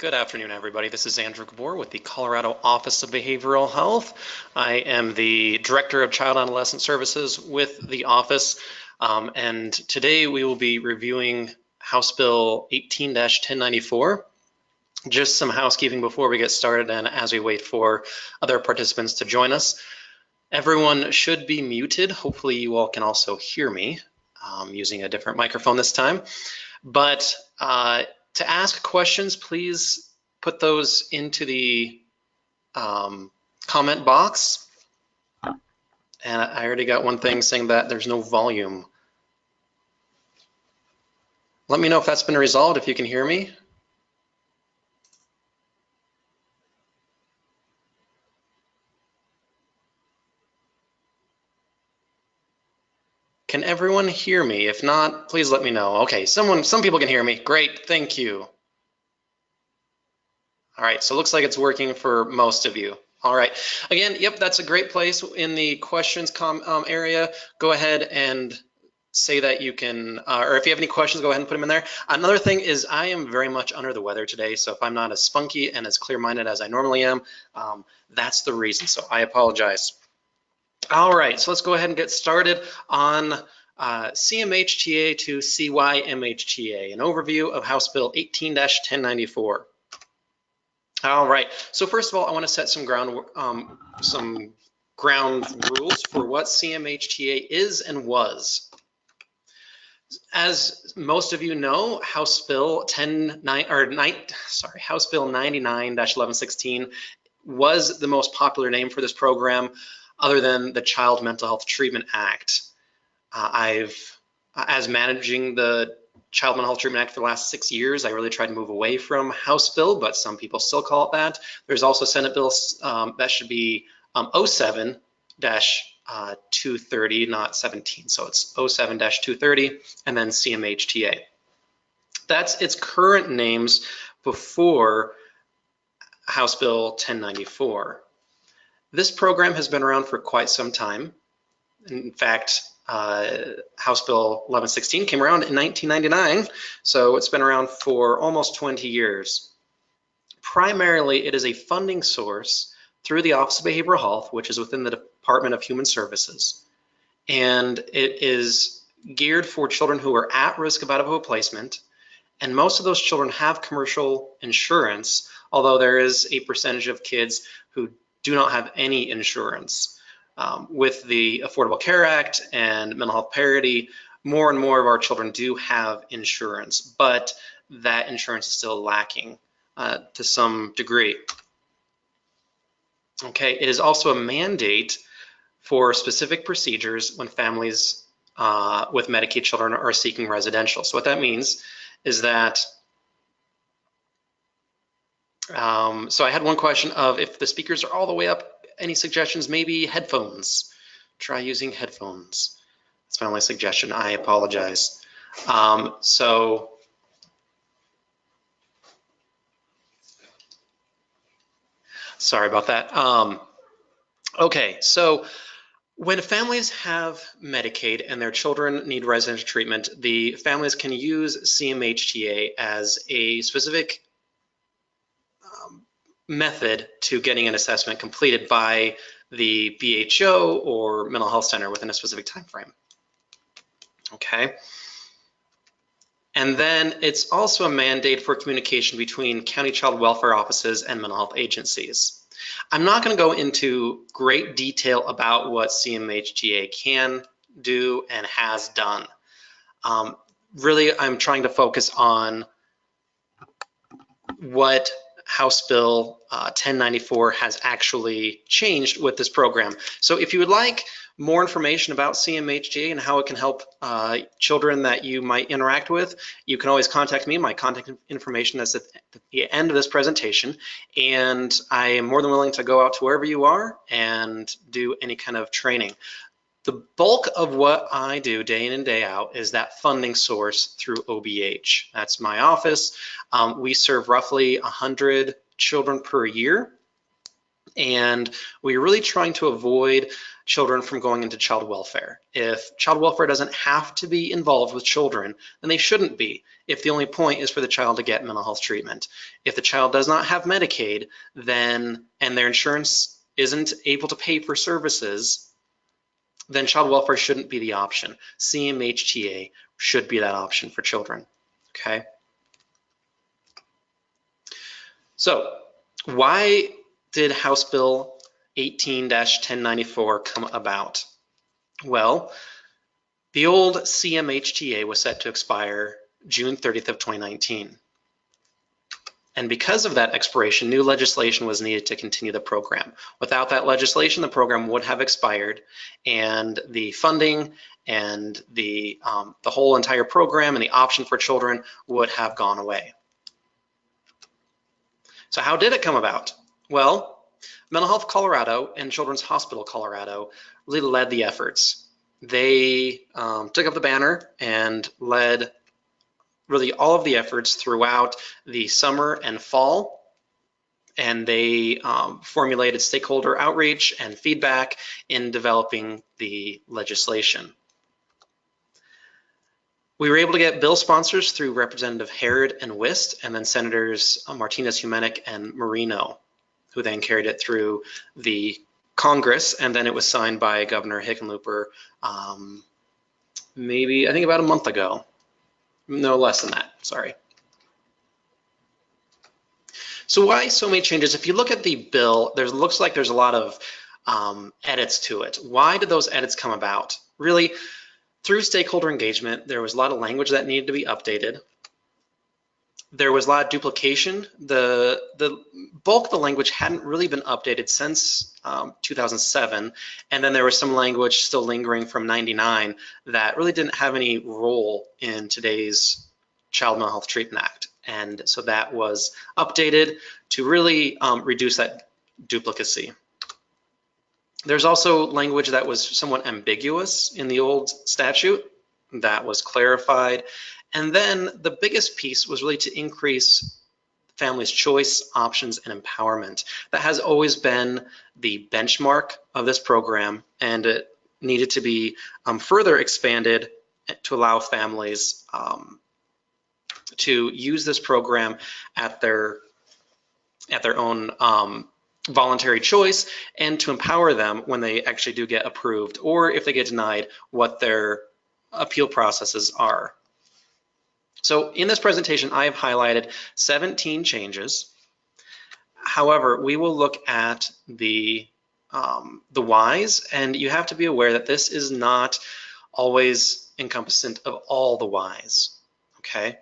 Good afternoon, everybody. This is Andrew Gabor with the Colorado Office of Behavioral Health. I am the Director of Child and Adolescent Services with the office, and today we will be reviewing House Bill 18-1094. Just some housekeeping before we get started and as we wait for other participants to join us. Everyone should be muted. Hopefully you all can also hear me using a different microphone this time. But to ask questions, please put those into the comment box. And I already got one thing saying that there's no volume. Let me know if that's been resolved, if you can hear me. Can everyone hear me? If not, please let me know. Okay, some people can hear me. Great, thank you. All right, so it looks like it's working for most of you. All right, again, yep, that's a great place in the questions area. Go ahead and say that you can, or if you have any questions, go ahead and put them in there. Another thing is I am very much under the weather today, so if I'm not as spunky and as clear-minded as I normally am, that's the reason, so I apologize. All right, so let's go ahead and get started on CMHTA to CYMHTA, an overview of House Bill 18-1094. All right, so first of all, I want to set some ground rules for what CMHTA is and was. As most of you know, House Bill 99-1116 was the most popular name for this program, other than the Child Mental Health Treatment Act. As managing the Child Mental Health Treatment Act for the last 6 years, I really tried to move away from House Bill, but some people still call it that. There's also Senate Bill that should be 07-230, not 17, so it's 07-230, and then CMHTA. That's its current names before House Bill 1094. This program has been around for quite some time. In fact, House Bill 1116 came around in 1999, so it's been around for almost 20 years. Primarily, it is a funding source through the Office of Behavioral Health, which is within the Department of Human Services, and it is geared for children who are at risk of out-of-home placement, and most of those children have commercial insurance, although there is a percentage of kids who do not have any insurance. With the Affordable Care Act and mental health parity, more and more of our children do have insurance, but that insurance is still lacking to some degree. Okay, it is also a mandate for specific procedures when families with Medicaid children are seeking residential. So what that means is that so I had one question of if the speakers are all the way up, any suggestions? Maybe headphones. Try using headphones. That's my only suggestion. I apologize. So sorry about that. Okay, so when families have Medicaid and their children need residential treatment, the families can use CMHTA as a specific method to getting an assessment completed by the BHO or mental health center within a specific time frame. Okay. And then it's also a mandate for communication between county child welfare offices and mental health agencies. I'm not going to go into great detail about what CMHTA can do and has done. Really, I'm trying to focus on what House Bill 1094 has actually changed with this program. So if you would like more information about CMHTA and how it can help children that you might interact with, you can always contact me. My contact information is at the end of this presentation, and I am more than willing to go out to wherever you are and do any kind of training. The bulk of what I do day in and day out is that funding source through OBH. That's my office. We serve roughly 100 children per year, and we're really trying to avoid children from going into child welfare. If child welfare doesn't have to be involved with children, then they shouldn't be, if the only point is for the child to get mental health treatment. If the child does not have Medicaid, then, and their insurance isn't able to pay for services, then child welfare shouldn't be the option. CMHTA should be that option for children, okay? So why did House Bill 18-1094 come about? Well, the old CMHTA was set to expire June 30th of 2019. And because of that expiration, new legislation was needed to continue the program. Without that legislation, the program would have expired, and the funding and the whole entire program and the option for children would have gone away. So how did it come about? Well, Mental Health Colorado and Children's Hospital Colorado really led the efforts. They took up the banner and led really all of the efforts throughout the summer and fall, and they formulated stakeholder outreach and feedback in developing the legislation. We were able to get bill sponsors through Representative Herod and Wist, and then Senators Martinez-Humenick and Marino, who then carried it through the Congress, and then it was signed by Governor Hickenlooper maybe, I think about a month ago. No less than that, sorry. So why so many changes? If you look at the bill, there looks like there's a lot of edits to it. Why did those edits come about? Really, through stakeholder engagement, there was a lot of language that needed to be updated. There was a lot of duplication. The bulk of the language hadn't really been updated since 2007, and then there was some language still lingering from '99 that really didn't have any role in today's Child Mental Health Treatment Act. And so that was updated to really reduce that duplicacy. There's also language that was somewhat ambiguous in the old statute that was clarified. And then the biggest piece was really to increase families' choice, options, and empowerment. That has always been the benchmark of this program, and it needed to be further expanded to allow families to use this program at their own voluntary choice, and to empower them when they actually do get approved, or if they get denied, what their appeal processes are. So in this presentation, I have highlighted 17 changes. However, we will look at the whys, and you have to be aware that this is not always encompassant of all the whys, okay?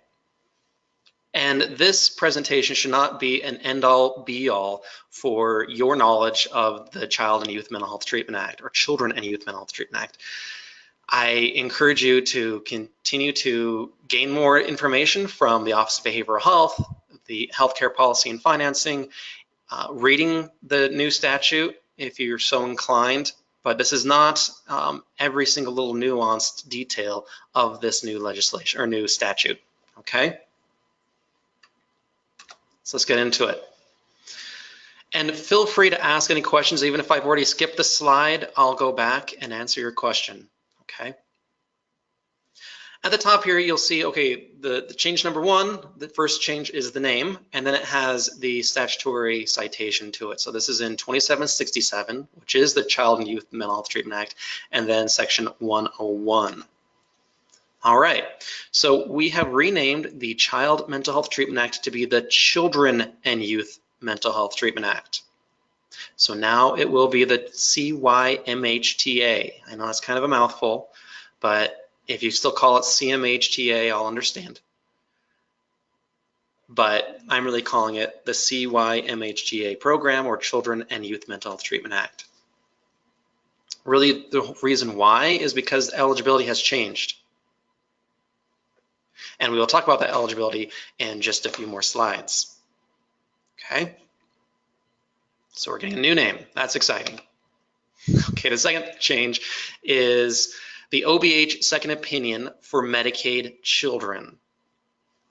And this presentation should not be an end-all, be-all for your knowledge of the Child and Youth Mental Health Treatment Act, or Children and Youth Mental Health Treatment Act. I encourage you to continue to gain more information from the Office of Behavioral Health, the Healthcare Policy and Financing, reading the new statute if you're so inclined, but this is not every single little nuanced detail of this new legislation or new statute, okay? So let's get into it. And feel free to ask any questions. Even if I've already skipped the slide, I'll go back and answer your question, okay? At the top here, you'll see, okay, the change number one, the first change is the name, and then it has the statutory citation to it. So this is in 2767, which is the Child and Youth Mental Health Treatment Act, and then section 101. All right, so we have renamed the Child Mental Health Treatment Act to be the Children and Youth Mental Health Treatment Act. So now it will be the CYMHTA. I know that's kind of a mouthful, but if you still call it CMHTA, I'll understand. But I'm really calling it the CYMHTA program, or Children and Youth Mental Health Treatment Act. Really, the reason why is because eligibility has changed. And we will talk about that eligibility in just a few more slides. Okay? So we're getting a new name. That's exciting. Okay, the second change is the OBH second opinion for Medicaid children.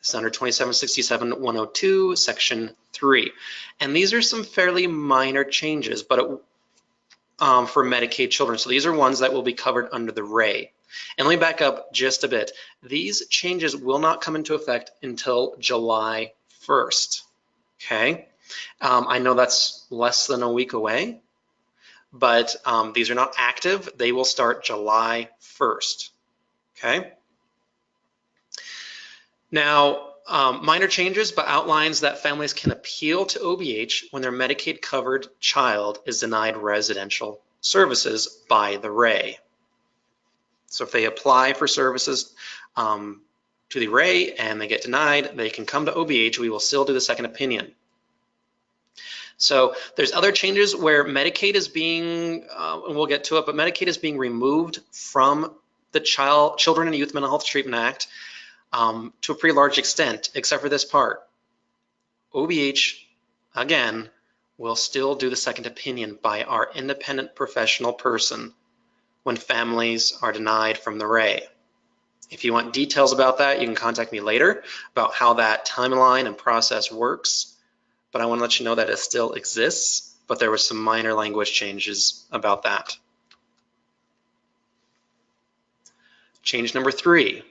It's under 2767-102, section 3. And these are some fairly minor changes, but for Medicaid children. So these are ones that will be covered under the RAY. And let me back up just a bit. These changes will not come into effect until July 1st. Okay, I know that's less than a week away, but these are not active. They will start July 1st. Okay. Now, minor changes, but outlines that families can appeal to OBH when their Medicaid covered child is denied residential services by the RAY. So if they apply for services to the RAY and they get denied, they can come to OBH. We will still do the second opinion. So there's other changes where Medicaid is being, and we'll get to it, but Medicaid is being removed from the Children and Youth Mental Health Treatment Act to a pretty large extent, except for this part. OBH, again, will still do the second opinion by our independent professional person when families are denied from the RAY. If you want details about that, you can contact me later about how that timeline and process works. But I want to let you know that it still exists, but there were some minor language changes about that. Change number 3,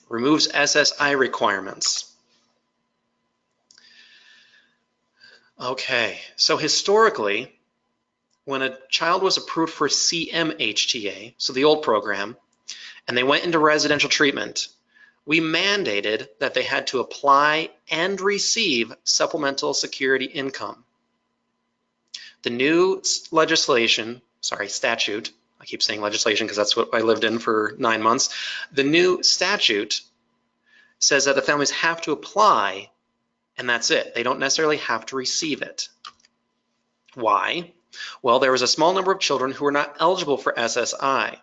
removes SSI requirements. Okay, so historically, when a child was approved for CMHTA, so the old program, and they went into residential treatment, we mandated that they had to apply and receive supplemental security income. The new statute, I keep saying legislation because that's what I lived in for 9 months. The new statute says that the families have to apply and that's it. They don't necessarily have to receive it. Why? Well, there was a small number of children who were not eligible for SSI.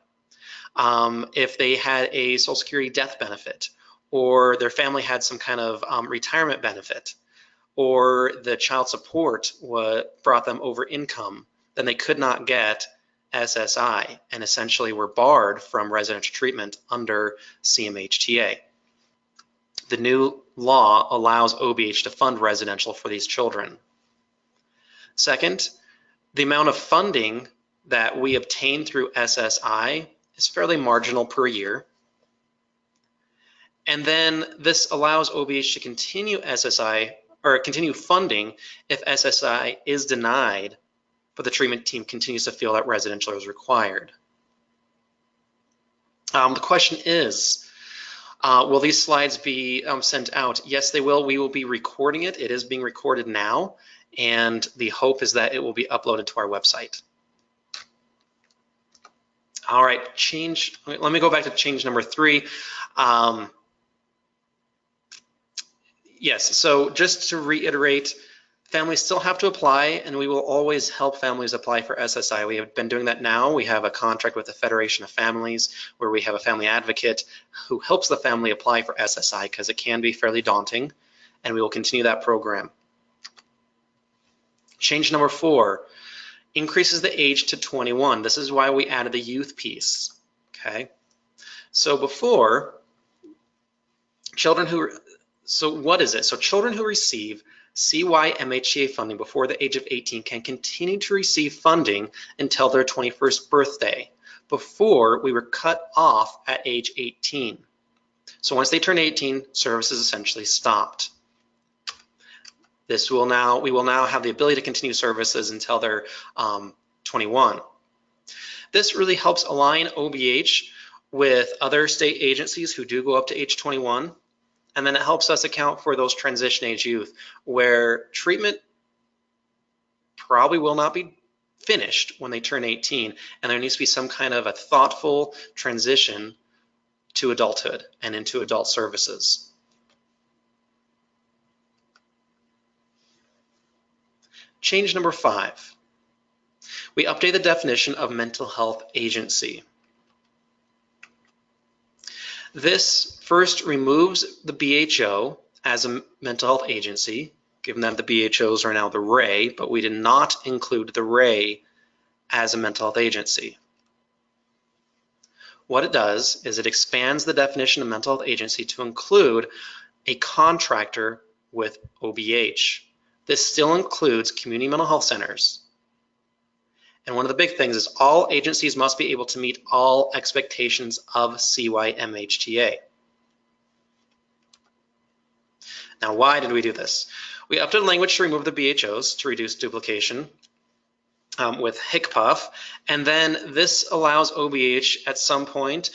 If they had a Social Security death benefit, or their family had some kind of retirement benefit, or the child support brought them over income, then they could not get SSI and essentially were barred from residential treatment under CMHTA. The new law allows OBH to fund residential for these children. Second, the amount of funding that we obtain through SSI is fairly marginal per year. And then this allows OBH to continue SSI or continue funding if SSI is denied, but the treatment team continues to feel that residential is required. The question is, will these slides be sent out? Yes, they will. We will be recording it. It is being recorded now, and the hope is that it will be uploaded to our website. All right, let me go back to change number 3. Yes, so just to reiterate, families still have to apply, and we will always help families apply for SSI. We have been doing that now. We have a contract with the Federation of Families where we have a family advocate who helps the family apply for SSI because it can be fairly daunting, and we will continue that program. Change number 4, increases the age to 21. This is why we added the youth piece, okay? So before, what is it? So children who receive CYMHTA funding before the age of 18 can continue to receive funding until their 21st birthday. Before, we were cut off at age 18. So once they turn 18, services essentially stopped. We will now have the ability to continue services until they're 21. This really helps align OBH with other state agencies who do go up to age 21. And then it helps us account for those transition age youth where treatment probably will not be finished when they turn 18, and there needs to be some kind of a thoughtful transition to adulthood and into adult services. Change number 5. We update the definition of mental health agency. This first removes the BHO as a mental health agency, given that the BHOs are now the RAY, but we did not include the RAY as a mental health agency. What it does is it expands the definition of mental health agency to include a contractor with OBH. This still includes community mental health centers And one of the big things is all agencies must be able to meet all expectations of CYMHTA. Now, why did we do this? We updated language to remove the BHOs to reduce duplication with HICPUF, and then this allows OBH at some point,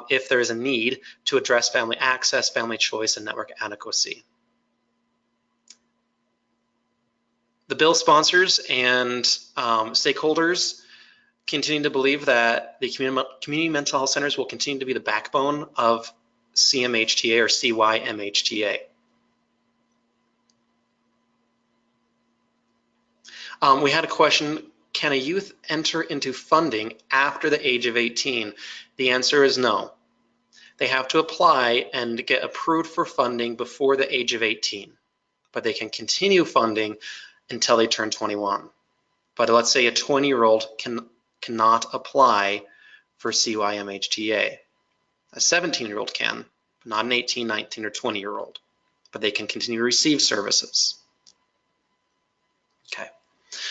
if there is a need, to address family access, family choice, and network adequacy. The bill sponsors and stakeholders continue to believe that the community mental health centers will continue to be the backbone of CMHTA or CYMHTA. We had a question, can a youth enter into funding after the age of 18? The answer is no. They have to apply and get approved for funding before the age of 18, but they can continue funding until they turn 21. But let's say a 20-year-old cannot apply for CYMHTA. A 17-year-old can, but not an 18, 19, or 20-year-old, but they can continue to receive services. Okay,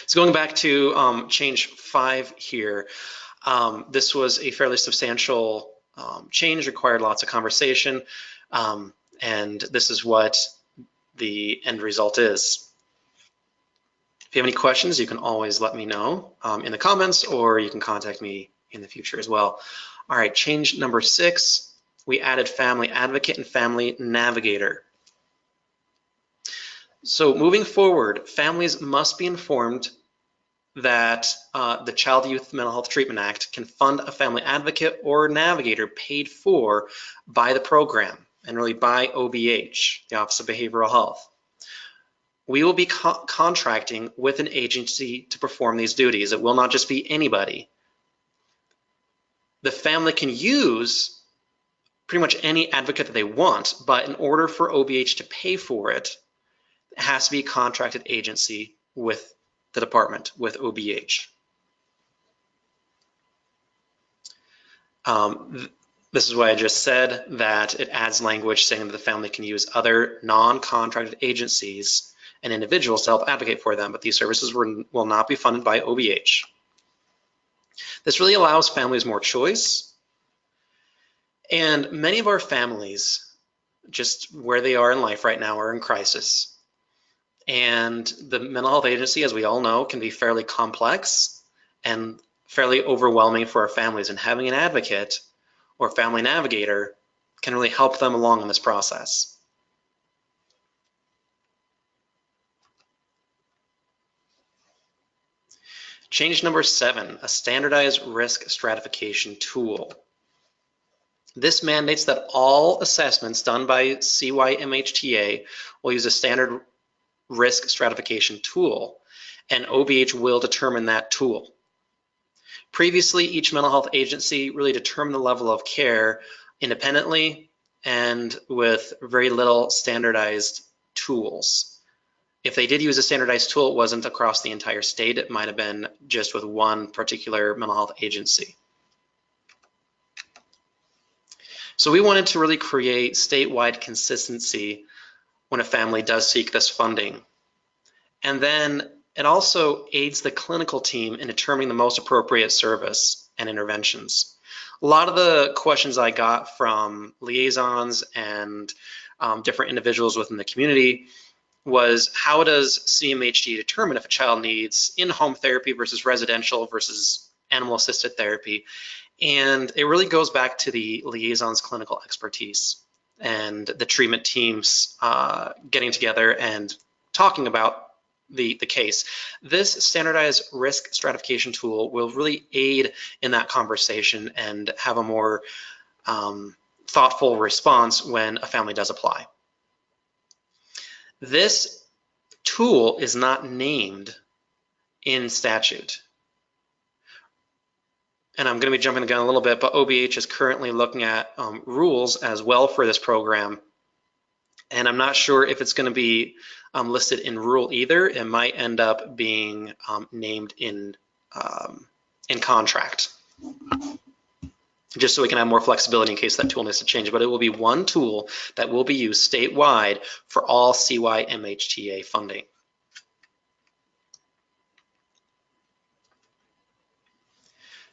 so going back to change 5 here, this was a fairly substantial change, required lots of conversation, and this is what the end result is. If you have any questions, you can always let me know in the comments, or you can contact me in the future as well. All right, change number 6, we added family advocate and family navigator. So moving forward, families must be informed that the Child Youth Mental Health Treatment Act can fund a family advocate or navigator paid for by the program, and really by OBH, the Office of Behavioral Health. We will be contracting with an agency to perform these duties. It will not just be anybody. The family can use pretty much any advocate that they want, but in order for OBH to pay for it, it has to be a contracted agency with the department, with OBH. This is why I just said that it adds language saying that the family can use other non-contracted agencies and individuals to help advocate for them, but these services will not be funded by OBH. This really allows families more choice, and many of our families, just where they are in life right now, are in crisis. And the mental health agency, as we all know, can be fairly complex and fairly overwhelming for our families, and having an advocate or family navigator can really help them along in this process. Change number 7, a standardized risk stratification tool. This mandates that all assessments done by CYMHTA will use a standard risk stratification tool, and OBH will determine that tool. Previously, each mental health agency really determined the level of care independently and with very little standardized tools. If they did use a standardized tool, it wasn't across the entire state. It might have been just with one particular mental health agency. So we wanted to really create statewide consistency when a family does seek this funding. And then it also aids the clinical team in determining the most appropriate service and interventions. A lot of the questions I got from liaisons and different individuals within the community was, how does CMHTA determine if a child needs in-home therapy versus residential versus animal-assisted therapy? And it really goes back to the liaison's clinical expertise and the treatment teams getting together and talking about the case. This standardized risk stratification tool will really aid in that conversation and have a more thoughtful response when a family does apply. This tool is not named in statute. And I'm going to be jumping the gun a little bit, but OBH is currently looking at rules as well for this program. And I'm not sure if it's going to be listed in rule either. It might end up being named in contract, just so we can have more flexibility in case that tool needs to change. But it will be one tool that will be used statewide for all CYMHTA funding.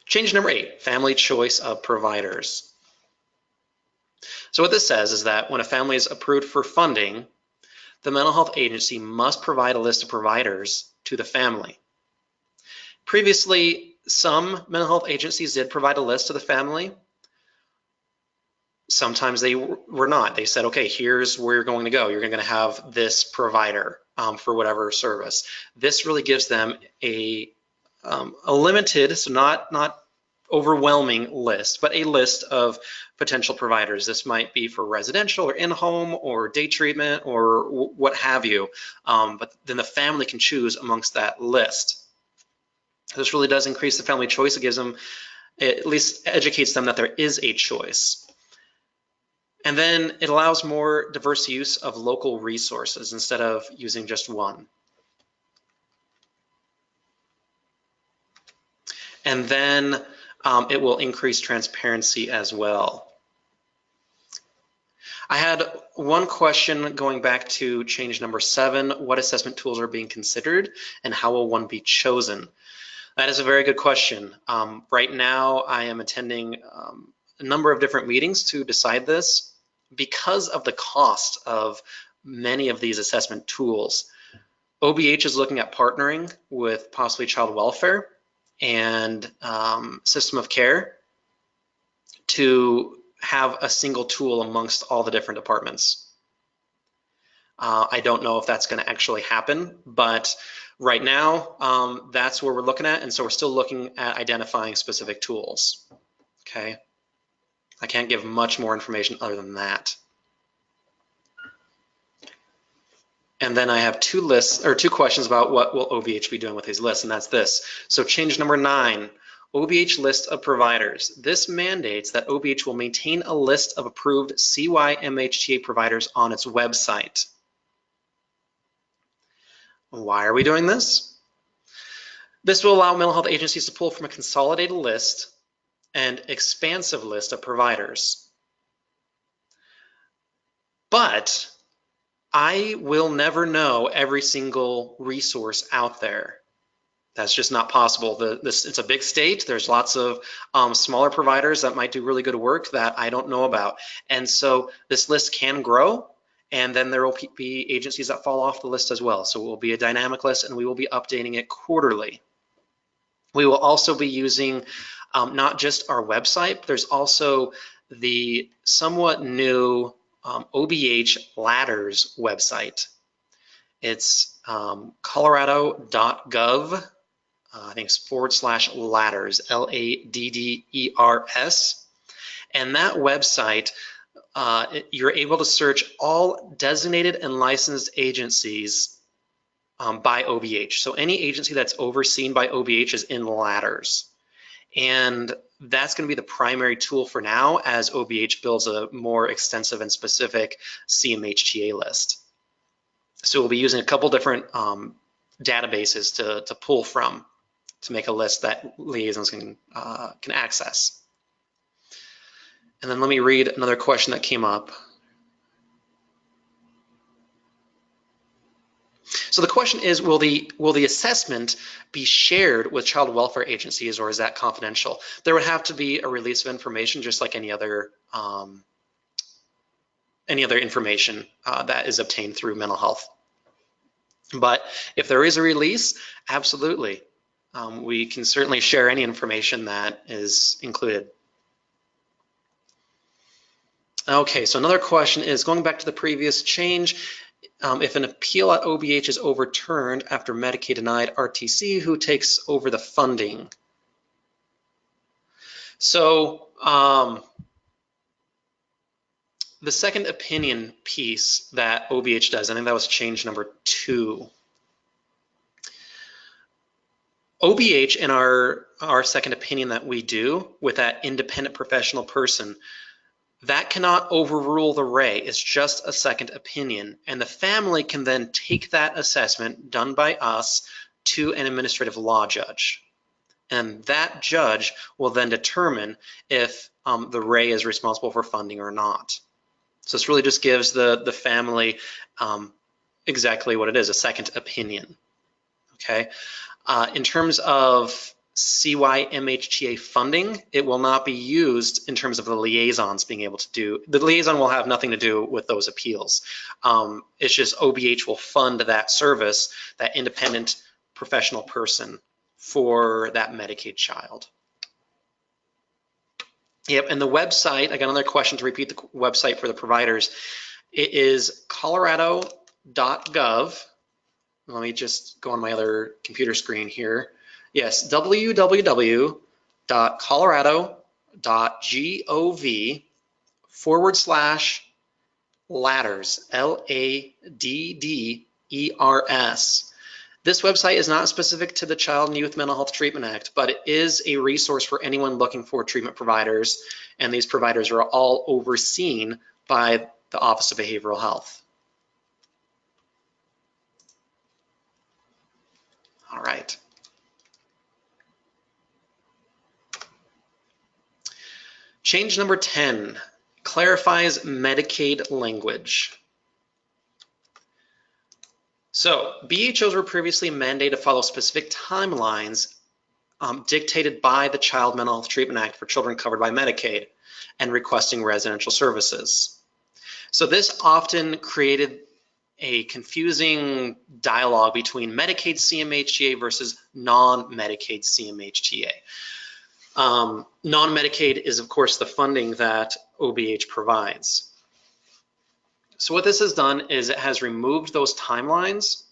Change number 8, family choice of providers. So what this says is that when a family is approved for funding, the mental health agency must provide a list of providers to the family. Previously, some mental health agencies did provide a list to the family. Sometimes they were not. They said, okay, here's where you're going to go. You're going to have this provider for whatever service. This really gives them a limited, so not overwhelming list, but a list of potential providers. This might be for residential or in-home or day treatment or what have you, but then the family can choose amongst that list. This really does increase the family choice. It gives them, it at least educates them that there is a choice. And then it allows more diverse use of local resources instead of using just one. And then it will increase transparency as well. I had one question going back to change number 7, what assessment tools are being considered and how will one be chosen? That is a very good question. Right now I am attending a number of different meetings to decide this because of the cost of many of these assessment tools. OBH is looking at partnering with possibly child welfare and system of care to have a single tool amongst all the different departments. I don't know if that's going to actually happen, but right now that's where we're looking at, and so we're still looking at identifying specific tools. Okay, I can't give much more information other than that. And then I have two questions about what will OBH be doing with these lists, and that's this. So change number 9, OBH list of providers. This mandates that OBH will maintain a list of approved CYMHTA providers on its website. Why are we doing this? This will allow mental health agencies to pull from a consolidated list and expansive list of providers. But I will never know every single resource out there. That's just not possible. It's a big state. There's lots of smaller providers that might do really good work that I don't know about. And so this list can grow, and then there will be agencies that fall off the list as well. So it will be a dynamic list, and we will be updating it quarterly. We will also be using not just our website, but there's also the somewhat new OBH Ladders website. It's colorado.gov, I think it's /ladders, LADDERS. And that website, you're able to search all designated and licensed agencies by OBH. So any agency that's overseen by OBH is in Ladders. And that's going to be the primary tool for now as OBH builds a more extensive and specific CMHTA list. So we'll be using a couple different databases to pull from to make a list that liaisons can access. And then let me read another question that came up. So the question is, will the assessment be shared with child welfare agencies, or is that confidential? There would have to be a release of information, just like any other information that is obtained through mental health. But if there is a release, absolutely, we can certainly share any information that is included. Okay, so another question is, going back to the previous change, if an appeal at OBH is overturned after Medicaid denied RTC, who takes over the funding? So the second opinion piece that OBH does, I think that was change number 2. OBH in our second opinion that we do with that independent professional person, that cannot overrule the RAE. It's just a second opinion. And the family can then take that assessment done by us to an administrative law judge. And that judge will then determine if the RAE is responsible for funding or not. So this really just gives the family exactly what it is, a second opinion. Okay. In terms of CYMHTA funding, it will not be used in terms of the liaisons being able to do. The liaison will have nothing to do with those appeals. It's just OBH will fund that service, that independent professional person for that Medicaid child. Yep, and the website, I got another question to repeat the website for the providers. It is colorado.gov. Let me just go on my other computer screen here. Yes, www.colorado.gov/ladders, LADDERS. This website is not specific to the Child and Youth Mental Health Treatment Act, but it is a resource for anyone looking for treatment providers, and these providers are all overseen by the Office of Behavioral Health. All right. Change number 10, clarifies Medicaid language. So BHOs were previously mandated to follow specific timelines dictated by the Child Mental Health Treatment Act for children covered by Medicaid and requesting residential services. So this often created a confusing dialogue between Medicaid CMHTA versus non-Medicaid CMHTA. Non-Medicaid is, of course, the funding that OBH provides. So what this has done is it has removed those timelines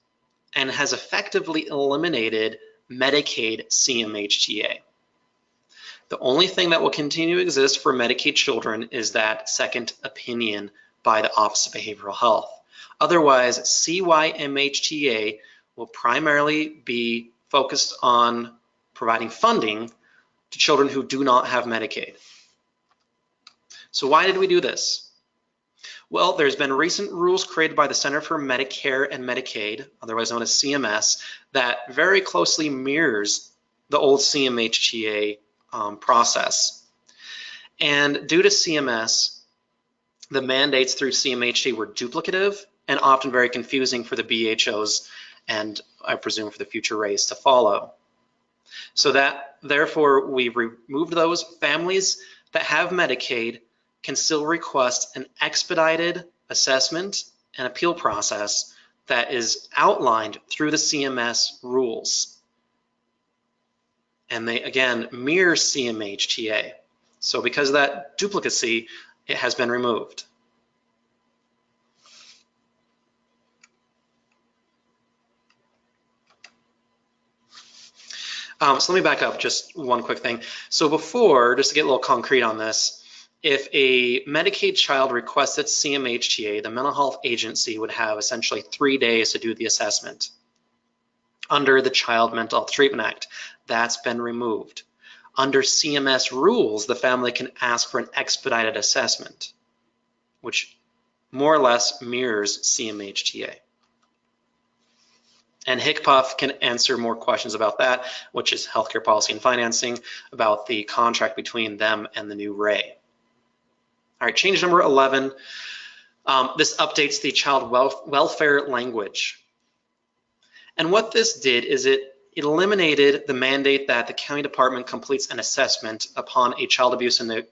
and has effectively eliminated Medicaid CMHTA. The only thing that will continue to exist for Medicaid children is that second opinion by the Office of Behavioral Health. Otherwise, CYMHTA will primarily be focused on providing funding to children who do not have Medicaid. So why did we do this? Well, there's been recent rules created by the Center for Medicare and Medicaid, otherwise known as CMS, that very closely mirrors the old CMHTA process. And due to CMS, the mandates through CMHTA were duplicative and often very confusing for the BHOs and I presume for the future race to follow. So that, therefore, we removed those. Families that have Medicaid can still request an expedited assessment and appeal process that is outlined through the CMS rules. And they, again, mirror CMHTA. So because of that duplicacy, it has been removed. So let me back up just one quick thing. So before, just to get a little concrete on this, if a Medicaid child requested CMHTA, the mental health agency would have essentially 3 days to do the assessment. Under the Child Mental Health Treatment Act, that's been removed. Under CMS rules, the family can ask for an expedited assessment, which more or less mirrors CMHTA. And HCPF can answer more questions about that, which is healthcare policy and financing, about the contract between them and the new RAE. All right, change number 11. This updates the child welfare language. And what this did is it eliminated the mandate that the county department completes an assessment upon a child abuse and the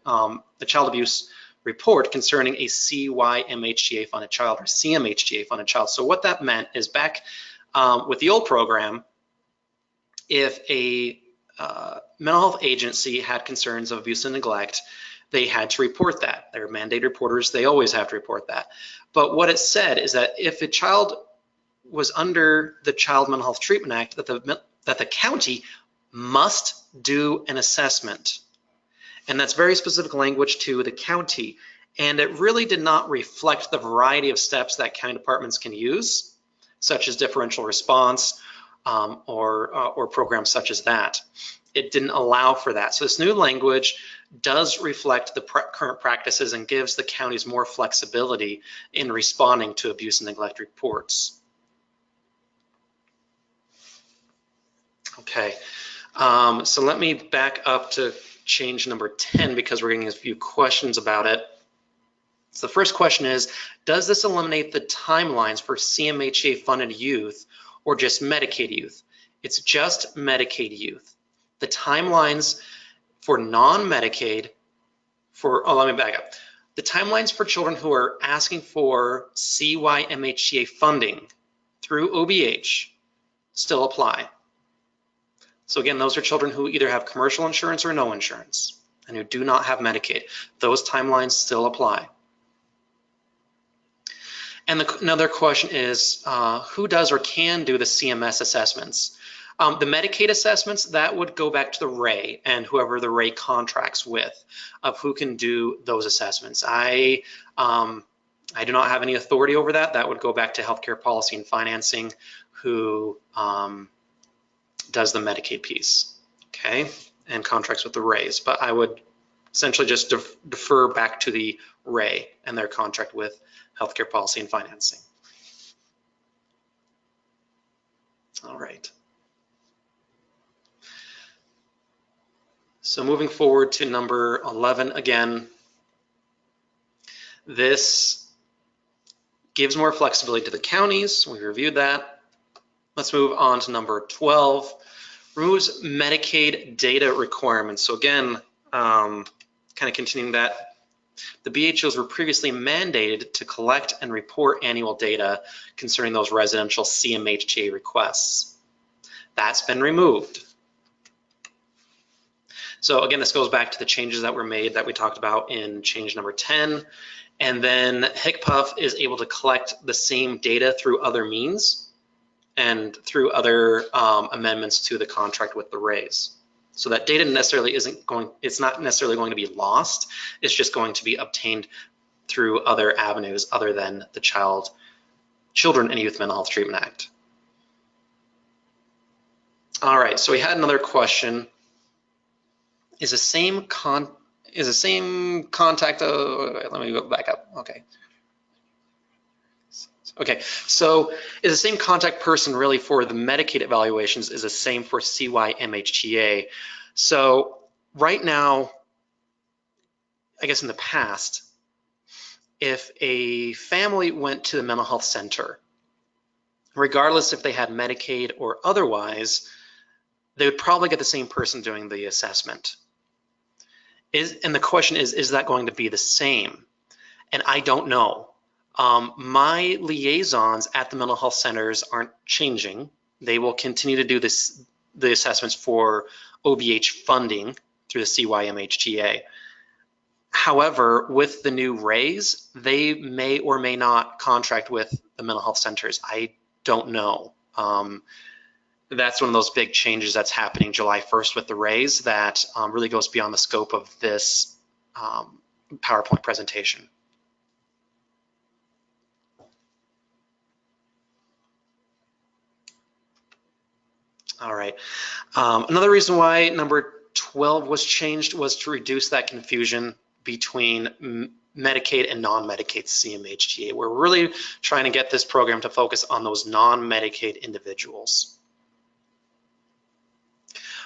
child abuse report concerning a CYMHTA funded child or CMHTA funded child. So what that meant is back with the old program, if a mental health agency had concerns of abuse and neglect, they had to report that. They're mandated reporters, they always have to report that. But what it said is that if a child was under the Child Mental Health Treatment Act, that the county must do an assessment. And that's very specific language to the county. And it really did not reflect the variety of steps that county departments can use, such as differential response or programs such as that. It didn't allow for that. So this new language does reflect the current practices and gives the counties more flexibility in responding to abuse and neglect reports. Okay, so let me back up to change number 10 because we're getting a few questions about it. So the first question is, does this eliminate the timelines for CMHTA funded youth or just Medicaid youth? It's just Medicaid youth. the timelines for non-Medicaid let me back up. The timelines for children who are asking for CYMHTA funding through OBH still apply. So again, those are children who either have commercial insurance or no insurance and who do not have Medicaid. Those timelines still apply. And another question is, who does or can do the CMS assessments? The Medicaid assessments, that would go back to the RAE and whoever the RAE contracts with of who can do those assessments. I do not have any authority over that. That would go back to healthcare policy and financing, who does the Medicaid piece, okay, and contracts with the RAEs. But I would essentially just defer back to the RAE and their contract with healthcare policy and financing. All right. So moving forward to number 11, again, this gives more flexibility to the counties. We reviewed that. Let's move on to number 12, removes Medicaid data requirements. So again, kind of continuing that, the BHOs were previously mandated to collect and report annual data concerning those residential CMHTA requests. That's been removed. So again, this goes back to the changes that were made that we talked about in change number 10. And then HCPF is able to collect the same data through other means and through other amendments to the contract with the RAEs. So that data necessarily it's not necessarily going to be lost. It's just going to be obtained through other avenues other than the Children and Youth Mental Health Treatment Act. All right, so we had another question. Is the same contact, let me go back up, okay. Okay, so is the same contact person really for the Medicaid evaluations is the same for CYMHTA? So right now, I guess in the past, if a family went to the mental health center, regardless if they had Medicaid or otherwise, they would probably get the same person doing the assessment. And the question is that going to be the same? And I don't know. My liaisons at the mental health centers aren't changing. They will continue to do the assessments for OBH funding through the CYMHTA. However, with the new RAEs, they may or may not contract with the mental health centers. I don't know. That's one of those big changes that's happening July 1st with the RAEs that really goes beyond the scope of this PowerPoint presentation. All right. Another reason why number 12 was changed was to reduce that confusion between Medicaid and non-Medicaid CMHTA. We're really trying to get this program to focus on those non-Medicaid individuals.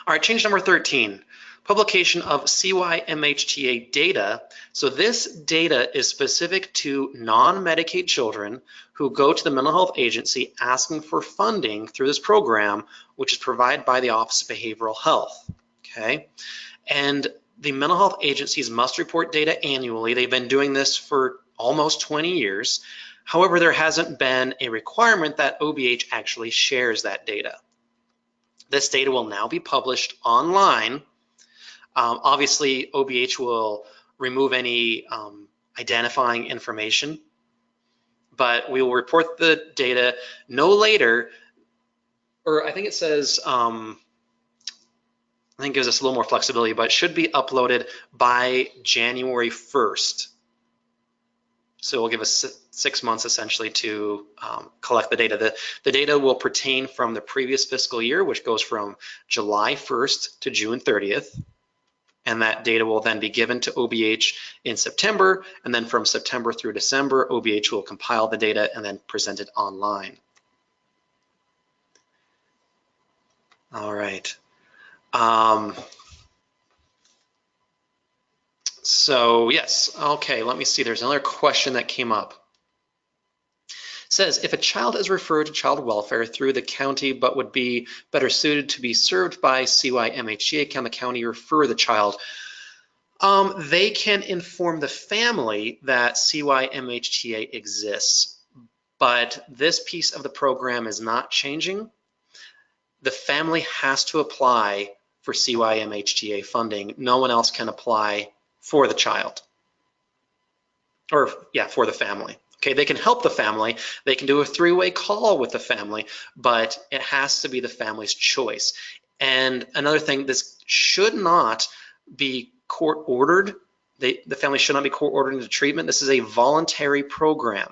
All right, change number 13, publication of CYMHTA data. So this data is specific to non-Medicaid children who go to the mental health agency asking for funding through this program, which is provided by the Office of Behavioral Health, okay? And the mental health agencies must report data annually. They've been doing this for almost 20 years. However, there hasn't been a requirement that OBH actually shares that data. This data will now be published online. Obviously, OBH will remove any identifying information, but we will report the data no later, or I think it says, I think it gives us a little more flexibility, but it should be uploaded by January 1st. So we'll give us 6 months essentially to collect the data. The data will pertain from the previous fiscal year, which goes from July 1st to June 30th. And that data will then be given to OBH in September. And then from September through December, OBH will compile the data and then present it online. All right. So yes, okay, let me see. There's another question that came up. says, if a child is referred to child welfare through the county but would be better suited to be served by CYMHTA, can the county refer the child? They can inform the family that CYMHTA exists, but this piece of the program is not changing. The family has to apply for CYMHTA funding. No one else can apply for the child, or yeah, for the family. Okay, they can help the family. They can do a three-way call with the family, but it has to be the family's choice. And another thing, this should not be court-ordered. The family should not be court-ordered into treatment. This is a voluntary program.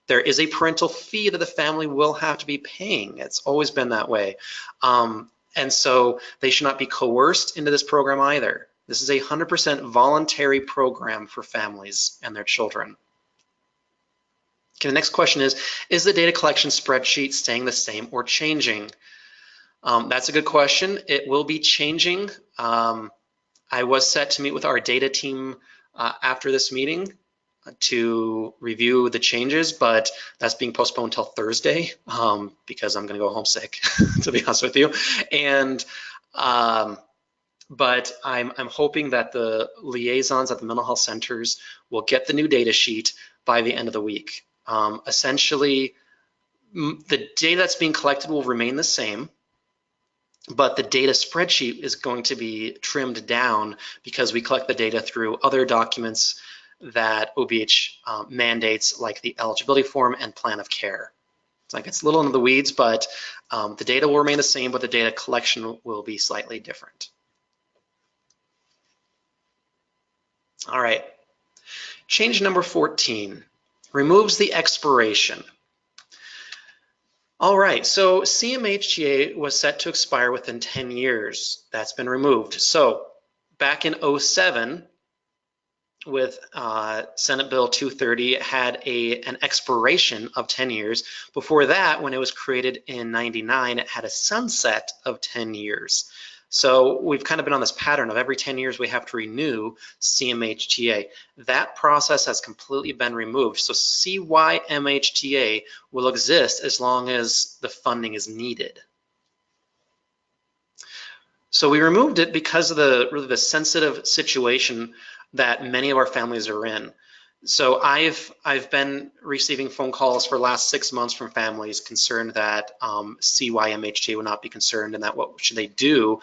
There is a parental fee that the family will have to be paying. It's always been that way. And so they should not be coerced into this program either. This is a 100% voluntary program for families and their children. Okay, the next question is the data collection spreadsheet staying the same or changing? That's a good question. It will be changing. I was set to meet with our data team after this meeting to review the changes, but that's being postponed until Thursday because I'm going to go home sick, to be honest with you. And but I'm hoping that the liaisons at the mental health centers will get the new data sheet by the end of the week. Essentially, the data that's being collected will remain the same, but the data spreadsheet is going to be trimmed down because we collect the data through other documents that OBH mandates, like the eligibility form and plan of care. It's like it's a little into the weeds, but the data will remain the same, but the data collection will be slightly different. All right, change number 14, removes the expiration. All right, so CMHTA was set to expire within 10 years. That's been removed. So back in 2007, with Senate Bill 230, it had an expiration of 10 years. Before that, when it was created in 99, it had a sunset of 10 years. So we've kind of been on this pattern of every 10 years we have to renew CMHTA. That process has completely been removed. So CYMHTA will exist as long as the funding is needed. So we removed it because of the sensitive situation that many of our families are in. So I've been receiving phone calls for the last 6 months from families concerned that CYMHTA would not be concerned, and that what should they do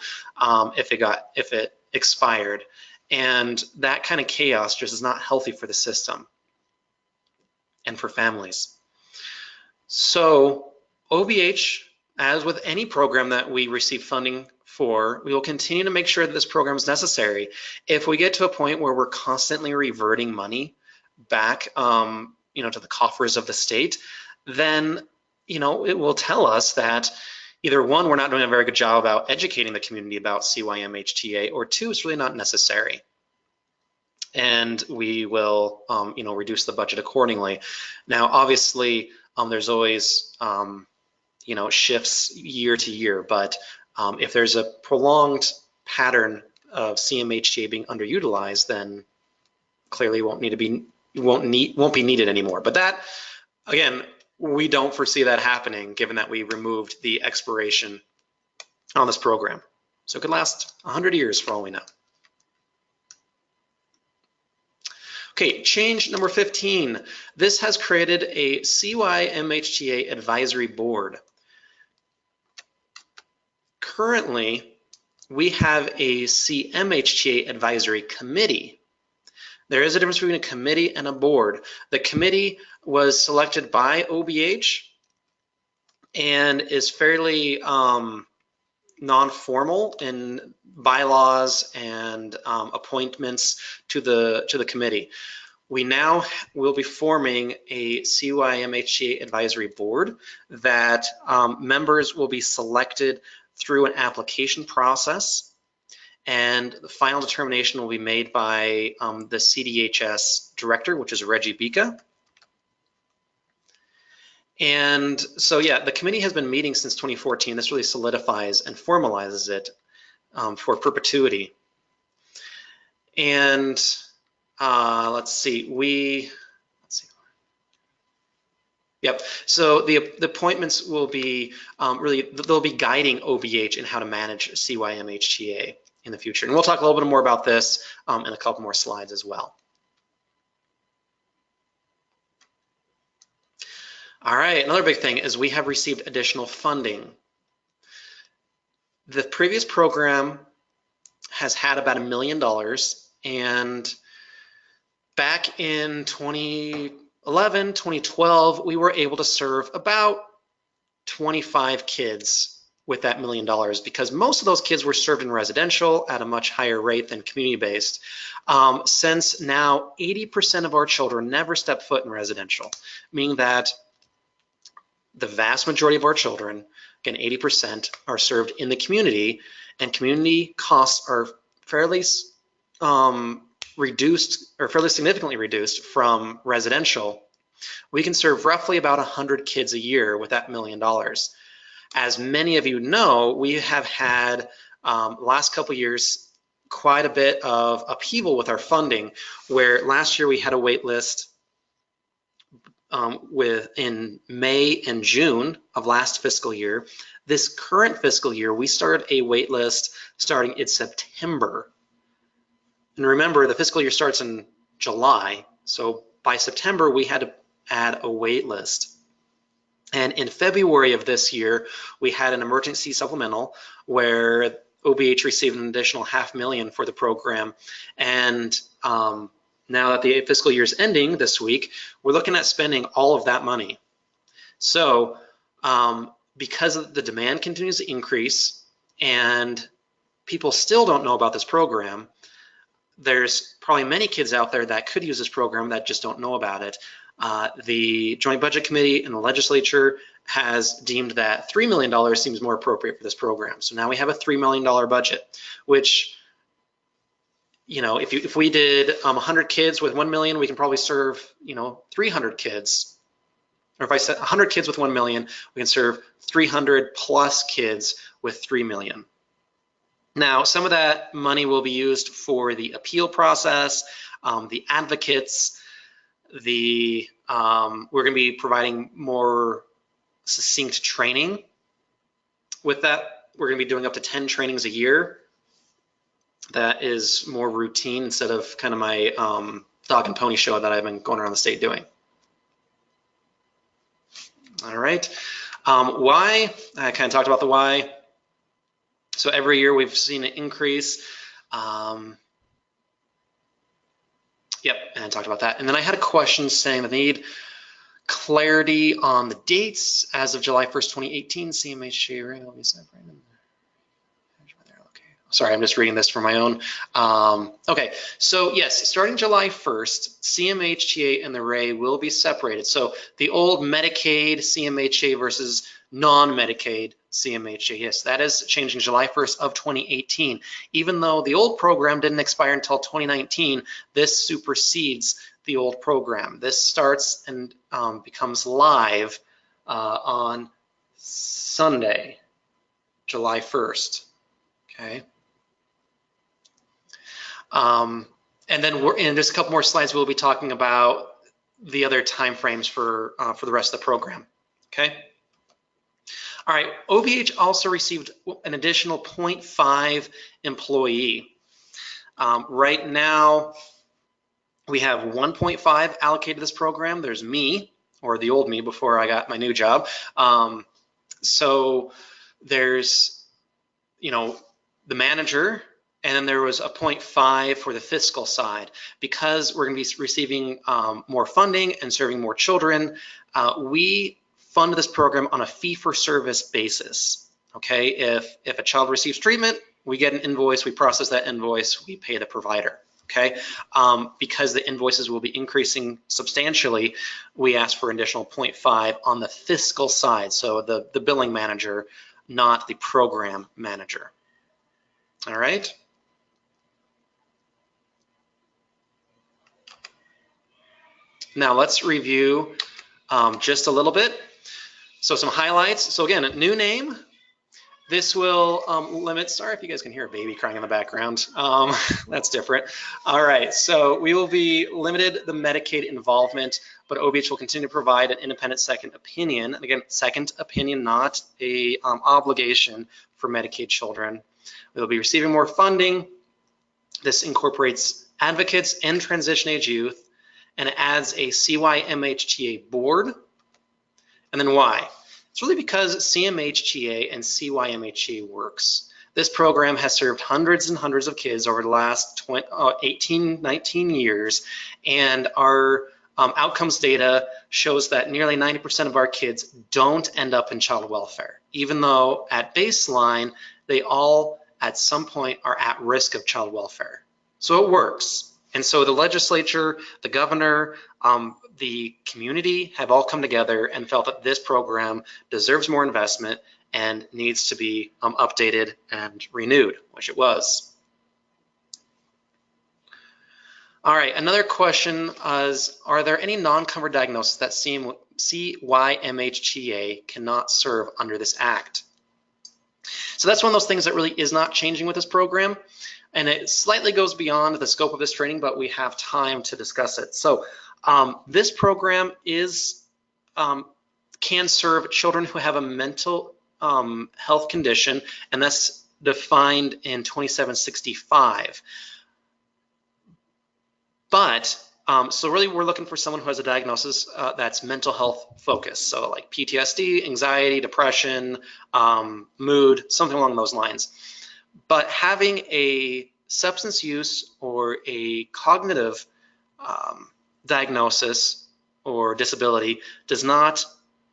if it expired. And that kind of chaos just is not healthy for the system and for families. So OBH, as with any program that we receive funding for, we will continue to make sure that this program is necessary. If we get to a point where we're constantly reverting money back to the coffers of the state, then it will tell us that either one, we're not doing a very good job about educating the community about CYMHTA, or two, it's really not necessary. And we will reduce the budget accordingly. Now obviously there's always shifts year to year, but if there's a prolonged pattern of CMHTA being underutilized, then clearly won't be needed anymore. But that, again, we don't foresee that happening given that we removed the expiration on this program. So it could last 100 years for all we know. Okay, change number 15. This has created a CYMHTA advisory board. Currently, we have a CMHTA advisory committee. There is a difference between a committee and a board. The committee was selected by OBH and is fairly non-formal in bylaws and appointments to the committee. We now will be forming a CYMHTA advisory board that members will be selected through an application process, and the final determination will be made by the CDHS director, which is Reggie Bika. And so, yeah, the committee has been meeting since 2014. This really solidifies and formalizes it for perpetuity. And let's see. Yep. So the appointments will be really, they'll be guiding OBH in how to manage CYMHTA in the future. And we'll talk a little bit more about this in a couple more slides as well. All right, another big thing is we have received additional funding. The previous program has had about $1 million, and back in 2011, 2012, we were able to serve about 25 kids with that $1 million because most of those kids were served in residential at a much higher rate than community-based. Since now 80% of our children never step foot in residential, meaning that the vast majority of our children, again 80%, are served in the community, and community costs are fairly reduced, or fairly significantly reduced from residential. We can serve roughly about 100 kids a year with that $1 million. As many of you know, we have had last couple years quite a bit of upheaval with our funding, where last year we had a wait list in May and June of last fiscal year. This current fiscal year, we started a wait list starting in September. And remember, the fiscal year starts in July, so by September we had to add a wait list. And in February of this year, we had an emergency supplemental where OBH received an additional $500,000 for the program. And now that the fiscal year is ending this week, we're looking at spending all of that money. So because the demand continues to increase and people still don't know about this program, there's probably many kids out there that could use this program that just don't know about it. The Joint Budget Committee and the legislature has deemed that $3 million seems more appropriate for this program. So now we have a $3 million budget, which, you know, if we did 100 kids with 1 million, we can probably serve, 300 kids. Or if I said 100 kids with 1 million, we can serve 300 plus kids with 3 million. Now, some of that money will be used for the appeal process, the advocates, we're going to be providing more succinct training. With that, we're going to be doing up to 10 trainings a year. That is more routine instead of kind of my dog and pony show that I've been going around the state doing. All right. Why? I kind of talked about the why. So every year we've seen an increase. Yep, and I talked about that. And then I had a question saying that they need clarity on the dates as of July 1st, 2018. CMHTA will be separated. Sorry, I'm just reading this for my own. Okay, so yes, starting July 1st, CMHTA and the RAE will be separated. So the old Medicaid CMHTA versus non-Medicaid CMHTA, yes, that is changing July 1st of 2018. Even though the old program didn't expire until 2019, this supersedes the old program. This starts and becomes live on Sunday, July 1st, okay? And then in just a couple more slides, we'll be talking about the other timeframes for the rest of the program, okay? All right, OBH also received an additional 0.5 employee. Right now, we have 1.5 allocated to this program. There's me, or the old me before I got my new job. So there's, the manager, and then there was a 0.5 for the fiscal side. Because we're going to be receiving more funding and serving more children, we fund this program on a fee-for-service basis. Okay, if a child receives treatment, we get an invoice, we process that invoice, we pay the provider. Okay, because the invoices will be increasing substantially, we ask for an additional 0.5 on the fiscal side, so the billing manager, not the program manager. All right. Now let's review just a little bit. So some highlights. So again, a new name. This will limit, sorry if you guys can hear a baby crying in the background, that's different. All right, so we will be limited the Medicaid involvement, but OBH will continue to provide an independent second opinion. And again, second opinion, not a obligation for Medicaid children. We will be receiving more funding. This incorporates advocates and transition age youth, and it adds a CYMHTA board. And then why? It's really because CMHTA and CYMHTA works. This program has served hundreds and hundreds of kids over the last 18, 19 years, and our outcomes data shows that nearly 90% of our kids don't end up in child welfare, even though at baseline, they all at some point are at risk of child welfare. So it works. And so the legislature, the governor, the community have all come together and felt that this program deserves more investment and needs to be updated and renewed, which it was. All right, another question is, are there any non-covered diagnoses that CYMHTA cannot serve under this act? So that's one of those things that really is not changing with this program, and it slightly goes beyond the scope of this training, but we have time to discuss it. So this program can serve children who have a mental health condition, and that's defined in 2765. But so really we're looking for someone who has a diagnosis that's mental health focused. So like PTSD, anxiety, depression, mood, something along those lines. But having a substance use or a cognitive diagnosis or disability does not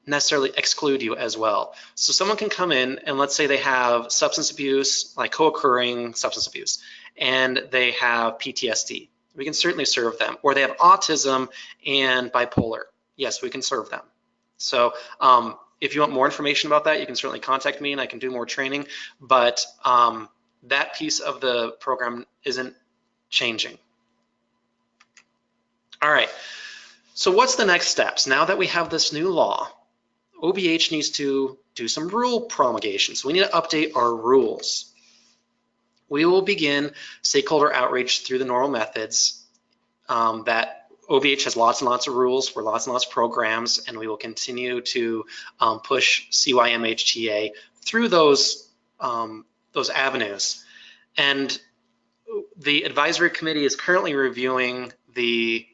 necessarily exclude you as well. So someone can come in and let's say they have substance abuse, like co-occurring substance abuse, and they have PTSD. We can certainly serve them. Or they have autism and bipolar. Yes, we can serve them. So if you want more information about that, you can certainly contact me and I can do more training. But that piece of the program isn't changing. All right, so what's the next steps? Now that we have this new law, OBH needs to do some rule promulgation. So we need to update our rules. We will begin stakeholder outreach through the normal methods that OBH has lots and lots of rules for lots and lots of programs, and we will continue to push CYMHTA through those avenues. And the advisory committee is currently reviewing the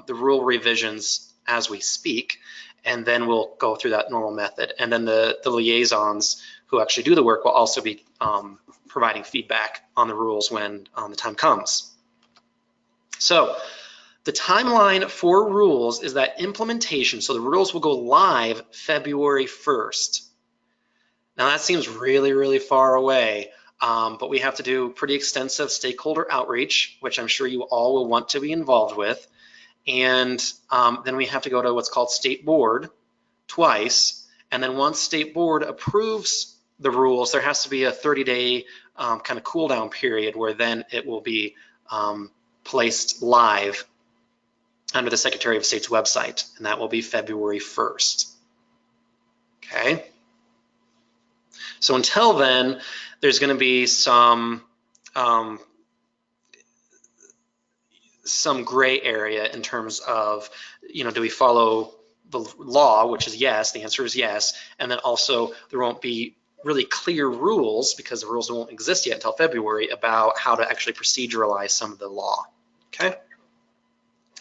rule revisions as we speak, and then we'll go through that normal method. And then the liaisons who actually do the work will also be providing feedback on the rules when the time comes. So the timeline for rules is that implementation, so the rules will go live February 1st. Now that seems really, really far away, but we have to do pretty extensive stakeholder outreach, which I'm sure you all will want to be involved with. And then we have to go to what's called state board twice. And then once state board approves the rules, there has to be a 30-day kind of cool down period where then it will be placed live under the Secretary of State's website, and that will be February 1st. Okay. So until then, there's going to be some gray area in terms of, do we follow the law, which is yes, the answer is yes, and then also there won't be really clear rules because the rules won't exist yet until February about how to actually proceduralize some of the law, okay?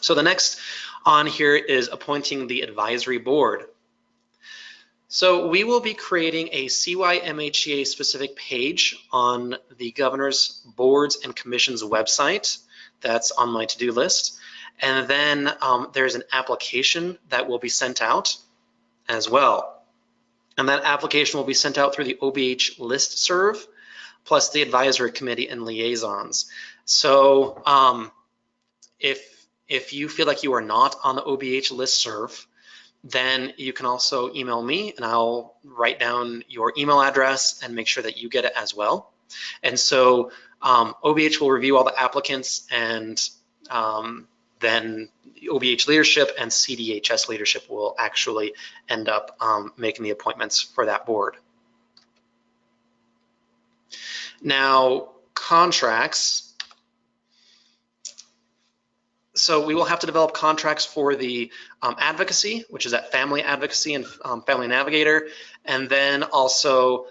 So the next on here is appointing the advisory board. So we will be creating a CYMHTA specific page on the governor's boards and commissions website. That's on my to-do list. And then there's an application that will be sent out as well. And that application will be sent out through the OBH List serve, plus the advisory committee and liaisons. So if you feel like you are not on the OBH List serve, then you can also email me and I'll write down your email address and make sure that you get it as well. And so OBH will review all the applicants, and then the OBH leadership and CDHS leadership will actually end up making the appointments for that board. Now, contracts. So we will have to develop contracts for the advocacy, which is that family advocacy and family navigator. And then also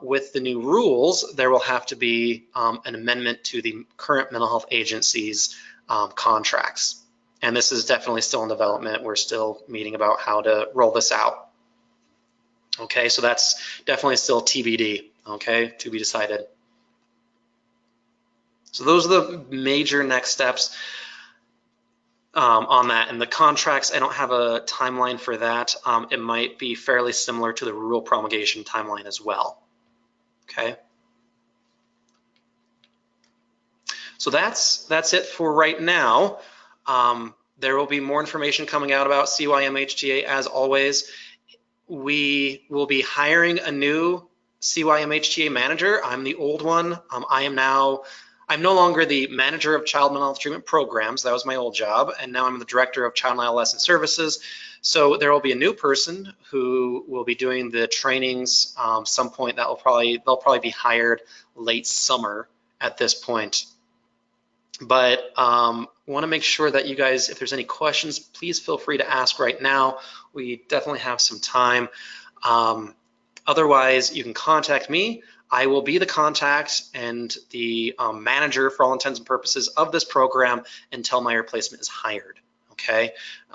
with the new rules, there will have to be an amendment to the current mental health agency's contracts. And this is definitely still in development. We're still meeting about how to roll this out. Okay, so that's definitely still TBD, okay, to be decided. So those are the major next steps on that. And the contracts, I don't have a timeline for that. It might be fairly similar to the rule promulgation timeline as well. Okay. So that's it for right now. There will be more information coming out about CYMHTA as always. We will be hiring a new CYMHTA manager. I'm the old one. I'm no longer the manager of child mental health treatment programs. That was my old job. And now I'm the director of child and adolescent services. So there will be a new person who will be doing the trainings some point. They'll probably be hired late summer at this point. But want to make sure that you guys, if there's any questions, please feel free to ask right now. We definitely have some time. Otherwise, you can contact me. I will be the contact and the manager for all intents and purposes of this program until my replacement is hired, okay?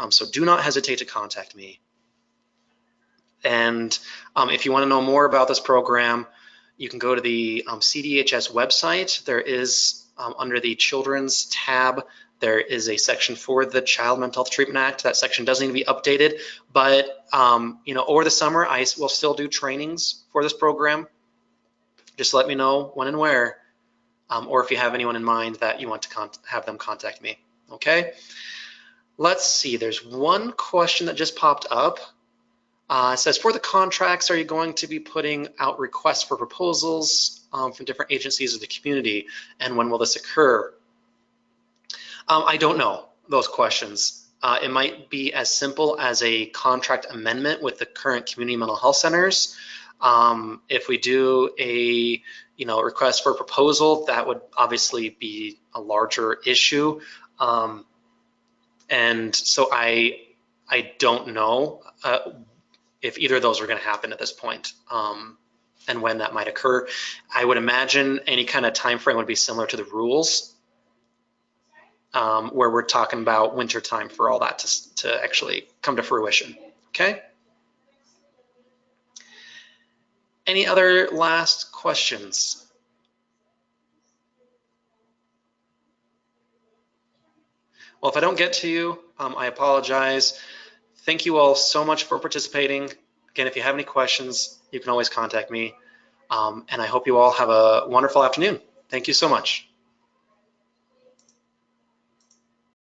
So do not hesitate to contact me. And if you want to know more about this program, you can go to the CDHS website. There is, under the Children's tab, there is a section for the Child Mental Health Treatment Act. That section does need to be updated, but you know, over the summer, I will still do trainings for this program. Just let me know when and where, or if you have anyone in mind that you want to have them contact me, okay? Let's see, there's one question that just popped up. It says, for the contracts, are you going to be putting out requests for proposals from different agencies of the community, and when will this occur? I don't know those questions. It might be as simple as a contract amendment with the current community mental health centers. If we do a request for a proposal, that would obviously be a larger issue. And so I don't know if either of those are going to happen at this point, and when that might occur. I would imagine any kind of time frame would be similar to the rules, where we're talking about winter time for all that to actually come to fruition. Okay. Any other last questions? Well, if I don't get to you, I apologize. Thank you all so much for participating. Again, if you have any questions, you can always contact me. And I hope you all have a wonderful afternoon. Thank you so much.